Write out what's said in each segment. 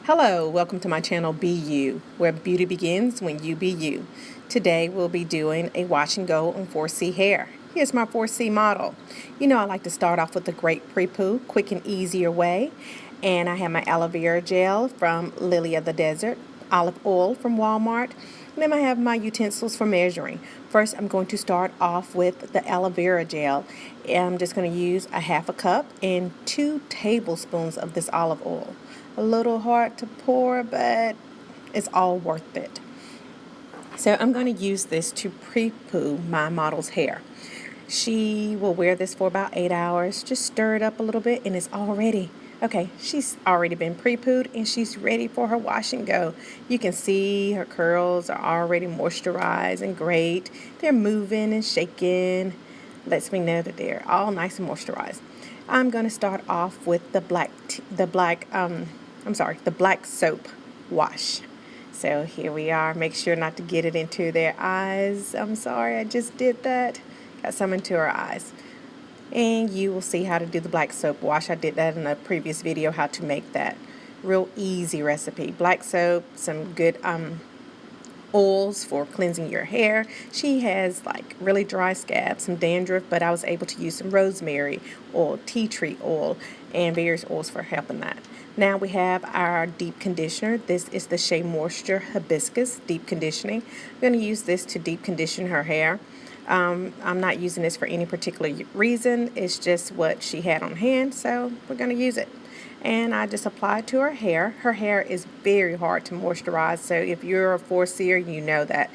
Hello, welcome to my channel Be You, where beauty begins when you be you. Today we'll be doing a wash and go on 4C hair. Here's my 4C model. You know I like to start off with a great pre-poo, quick and easier way. And I have my aloe vera gel from Lily of the Desert, olive oil from Walmart, and then I have my utensils for measuring. First, I'm going to start off with the aloe vera gel. I'm just going to use a half a cup and 2 tablespoons of this olive oil. A little hard to pour, but it's all worth it. So I'm going to use this to pre-poo my model's hair. She will wear this for about 8 hours. Just stir it up a little bit and it's all ready. Okay, she's already been pre-pooed and she's ready for her wash and go. You can see her curls are already moisturized and great. They're moving and shaking. Lets me know that they're all nice and moisturized. I'm going to start off with the black soap wash. So here we are. Make sure not to get it into their eyes. I'm sorry, I just did that. Got some into her eyes. And you will see how to do the black soap wash. I did that in a previous video, how to make that. Real easy recipe. Black soap, some good oils for cleansing your hair. She has like really dry scalp, some dandruff, but I was able to use some rosemary oil, tea tree oil, and various oils for helping that. Now we have our deep conditioner. This is the Shea Moisture Hibiscus Deep Conditioning. I'm going to use this to deep condition her hair. I'm not using this for any particular reason. It's just what she had on hand, so we're going to use it. And I just apply it to her hair. Her hair is very hard to moisturize, so if you're a 4C'er, you know that.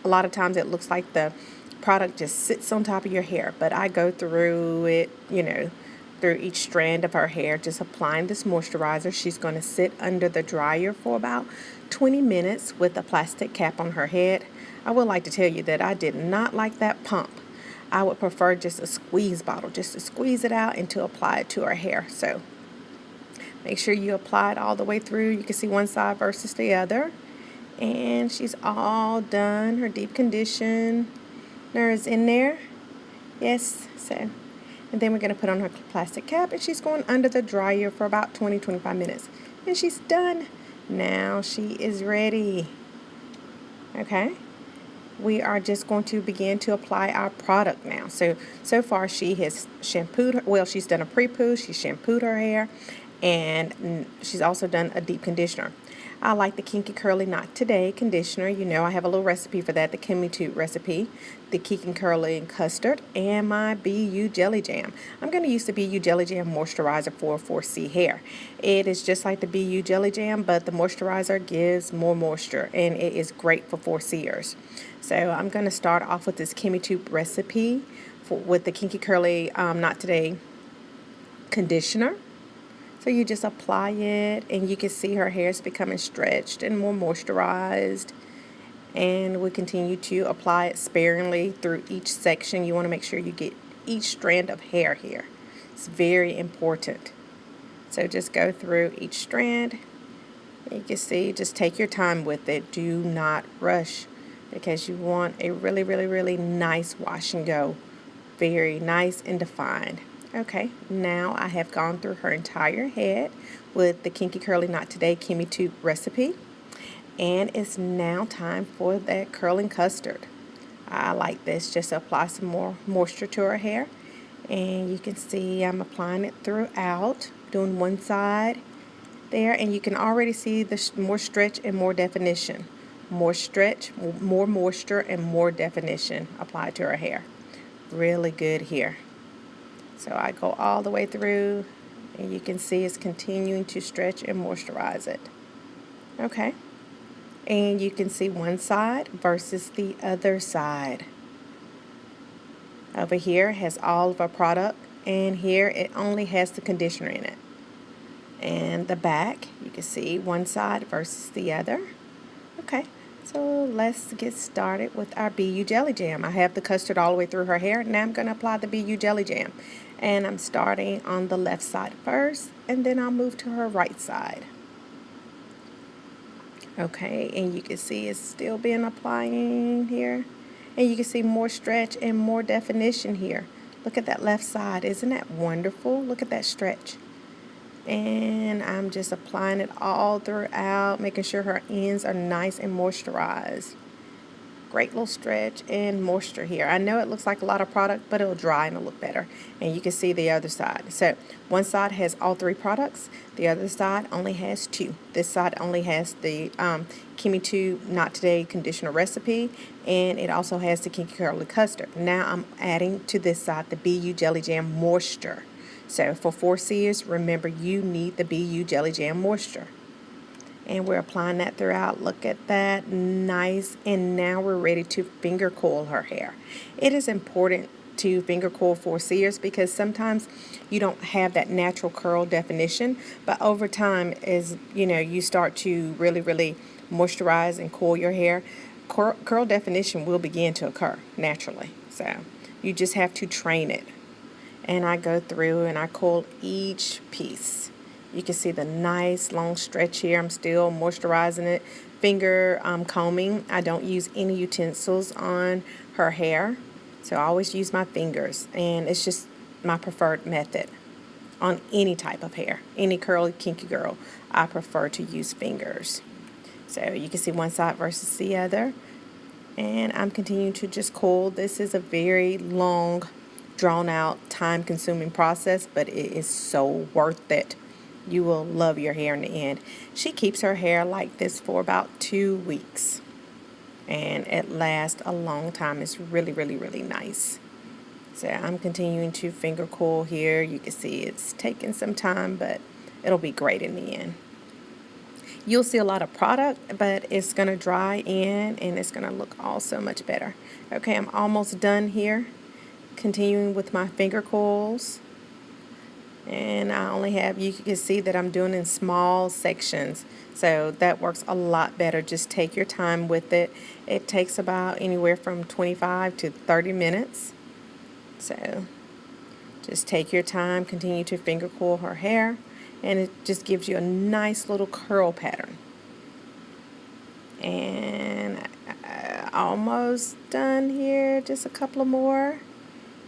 A lot of times it looks like the product just sits on top of your hair, but I go through it, through each strand of her hair, just applying this moisturizer. She's going to sit under the dryer for about 20 minutes with a plastic cap on her head. I would like to tell you that I did not like that pump. I would prefer just a squeeze bottle, just to squeeze it out and to apply it to her hair. So make sure you apply it all the way through. You can see one side versus the other. And she's all done. Her deep conditioner is in there. Yes, so. And then we're going to put on her plastic cap, and she's going under the dryer for about 20-25 minutes. And she's done. Now she is ready. Okay. We are just going to begin to apply our product now. So far she has shampooed her, well, she's done a pre-poo, she shampooed her hair, and she's also done a deep conditioner. I like the Kinky Curly Not Today conditioner. You know I have a little recipe for that, the Kimmy Toot recipe, the Kinky Curly Custard, and my BU Jelly Jam. I'm going to use the BU Jelly Jam moisturizer for 4C hair. It is just like the BU Jelly Jam, but the moisturizer gives more moisture, and it is great for 4C'ers. So I'm going to start off with this Kimmy Toot recipe with the Kinky Curly Not Today conditioner. So you just apply it, and you can see her hair is becoming stretched and more moisturized. And we continue to apply it sparingly through each section. You want to make sure you get each strand of hair here. It's very important. So just go through each strand. You can see, just take your time with it. Do not rush, because you want a really, really, really nice wash and go. Very nice and defined. Okay, now I have gone through her entire head with the Kinky Curly Not Today Kimmy Toot recipe. And it's now time for that curling custard. I like this, just to apply some more moisture to her hair. And you can see I'm applying it throughout, doing one side there. And you can already see the more stretch and more definition. More stretch, more moisture, and more definition applied to her hair. Really good here. So I go all the way through, and you can see it's continuing to stretch and moisturize it. Okay. And you can see one side versus the other side. Over here has all of our product, and here it only has the conditioner in it. And the back, you can see one side versus the other. Okay. So let's get started with our BU Jelly Jam. I have the custard all the way through her hair. Now I'm going to apply the BU Jelly Jam. And I'm starting on the left side first, and then I'll move to her right side. Okay, and you can see it's still being applying here. And you can see more stretch and more definition here. Look at that left side. Isn't that wonderful? Look at that stretch. And I'm just applying it all throughout, making sure her ends are nice and moisturized. Great little stretch and moisture here. I know it looks like a lot of product, but it'll dry and it'll look better. And you can see the other side. So one side has all three products. The other side only has two. This side only has the Kimi 2 Not Today conditioner recipe, and it also has the Kinky Curly Custard. Now I'm adding to this side the BU Jelly Jam Moisture. So for 4Cers, remember you need the BU Jelly Jam Moisture. And we're applying that throughout. Look at that, nice. And now we're ready to finger coil her hair. It is important to finger coil 4Cers because sometimes you don't have that natural curl definition, but over time, as you know, you start to really moisturize and coil your hair, curl definition will begin to occur naturally. So you just have to train it. And I go through and I coil each piece. You can see the nice long stretch here. I'm still moisturizing it. Finger combing. I don't use any utensils on her hair. So I always use my fingers. And it's just my preferred method on any type of hair. Any curly, kinky girl, I prefer to use fingers. So you can see one side versus the other. And I'm continuing to just coil. This is a very long, drawn out, time consuming process, but it is so worth it. You will love your hair in the end. She keeps her hair like this for about 2 weeks. And it lasts a long time. It's really nice. So I'm continuing to finger coil here. You can see it's taking some time, but it'll be great in the end. You'll see a lot of product, but it's going to dry in and it's going to look all so much better. Okay, I'm almost done here. Continuing with my finger coils. And I only have, you can see that I'm doing in small sections. So that works a lot better. Just take your time with it. It takes about anywhere from 25 to 30 minutes. So just take your time, continue to finger coil her hair, and it just gives you a nice little curl pattern. And almost done here, just a couple of more.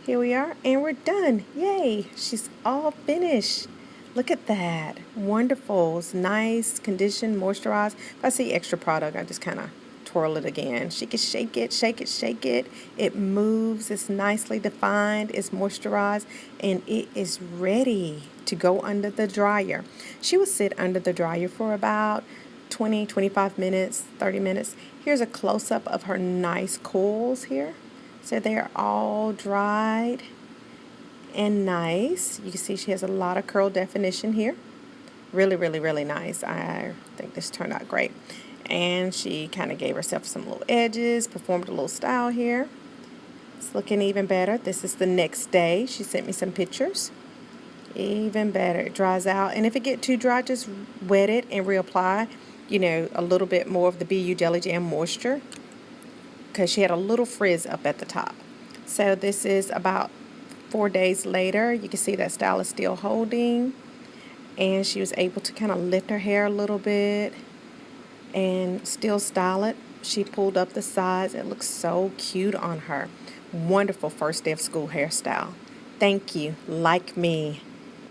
Here we are, and we're done. Yay, she's all finished. Look at that. Wonderful. It's nice, conditioned, moisturized. If I see extra product, I just kind of twirl it again. She can shake it, shake it, shake it. It moves. It's nicely defined. It's moisturized, and it is ready to go under the dryer. She will sit under the dryer for about 20, 25 minutes, 30 minutes. Here's a close-up of her nice coils here. So they're all dried and nice. You can see she has a lot of curl definition here. Really nice. I think this turned out great. And she kind of gave herself some little edges, performed a little style here. It's looking even better. This is the next day. She sent me some pictures. Even better. It dries out. And if it gets too dry, just wet it and reapply, you know, a little bit more of the BU Jelly Jam Moisture, because she had a little frizz up at the top. So this is about 4 days later. You can see that style is still holding, and she was able to kind of lift her hair a little bit and still style it. She pulled up the sides. It looks so cute on her. Wonderful first day of school hairstyle. Thank you. Like me.